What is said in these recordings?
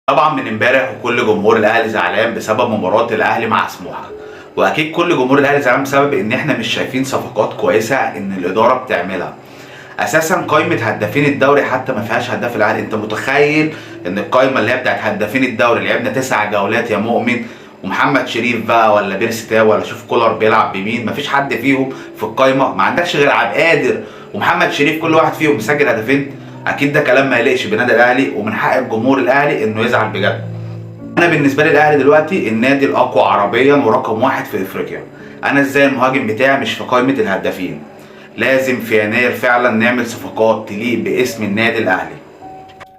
طبعا من امبارح وكل جمهور الاهلي زعلان بسبب مباراه الاهلي مع سموحه. واكيد كل جمهور الاهلي زعلان بسبب ان احنا مش شايفين صفقات كويسه ان الاداره بتعملها. اساسا قائمه هدافين الدوري حتى ما فيهاش هداف الاهلي. انت متخيل ان القائمه اللي هي بتاعت هدافين الدوري لعبنا 9 جولات يا مؤمن، ومحمد شريف بقى ولا بيرسي تاو ولا شوف كولر بيلعب بمين، مفيش حد فيهم في القائمه. ما عندكش غير عبد القادر ومحمد شريف، كل واحد فيهم مسجل هدفين. اكيد ده كلام ما يليقش بالنادي الاهلي، ومن حق الجمهور الاهلي انه يزعل بجد. انا بالنسبه لي الاهلي دلوقتي النادي الاقوى عربيا ورقم واحد في افريقيا. انا ازاي المهاجم بتاعي مش في قائمه الهدافين؟ لازم في يناير فعلا نعمل صفقات تليق باسم النادي الاهلي.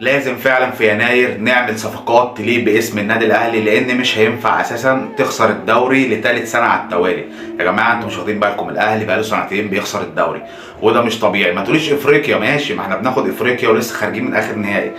لازم فعلا في يناير نعمل صفقات تليق باسم النادي الاهلي، لان مش هينفع اساسا تخسر الدوري لثالث سنه على التوالي. يا جماعه انتوا مش واخدين بالكم؟ الاهلي بقاله سنتين بيخسر الدوري وده مش طبيعي. ما تقوليش افريقيا، ماشي، ما احنا بناخد افريقيا ولسه خارجين من اخر نهائي،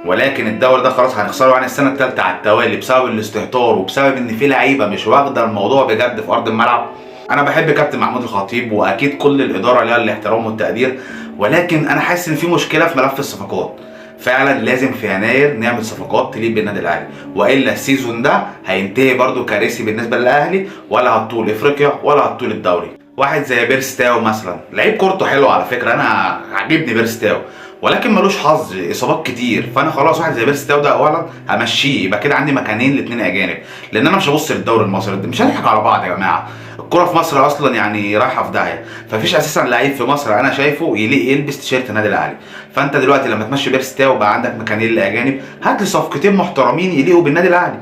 ولكن الدوري ده خلاص هنخسره عن السنه الثالثه على التوالي بسبب الاستهتار وبسبب ان في لعيبه مش واخده الموضوع بجد في ارض الملعب. انا بحب كابتن محمود الخطيب واكيد كل الاداره ليها الاحترام والتقدير، ولكن انا حاسس ان في مشكله في ملف الصفقات. فعلا لازم في يناير نعمل صفقات تليق بالنادي الاهلي، والا السيزون ده هينتهي برده كارثي بالنسبه للاهلي، ولا هتطول افريقيا ولا هتطول الدوري. واحد زي بيرسي تاو مثلا، لعيب كورته حلو على فكره، انا عاجبني بيرسي تاو، ولكن ملوش حظ، اصابات كتير. فانا خلاص واحد زي بيرسي تاو ده اولا همشيه، يبقى كده عندي مكانين الاثنين اجانب، لان انا مش هبص للدوري المصري. مش هنضحك على بعض يا جماعه، الكرة في مصر اصلا يعني رايحه في داهيه، فمفيش اساسا لعيب في مصر انا شايفه يليق يلبس تيشيرت النادي الاهلي. فانت دلوقتي لما تمشي بيرسي تاو بقى عندك مكانين الاجانب، هات لي صفقتين محترمين يليقوا بالنادي الاهلي.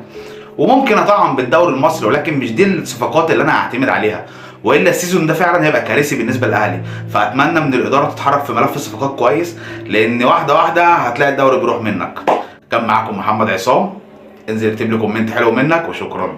وممكن اطعم بالدوري المصري، ولكن مش دي الصفقات اللي انا هعتمد عليها، والا السيزون ده فعلا هيبقى كارثي بالنسبه للاهلي. فاتمنى من الاداره تتحرك في ملف الصفقات كويس، لان واحده واحده هتلاقي الدوري بيروح منك. كان معاكم محمد عصام، انزل اكتب لي كومنت حلو منك، وشكرا.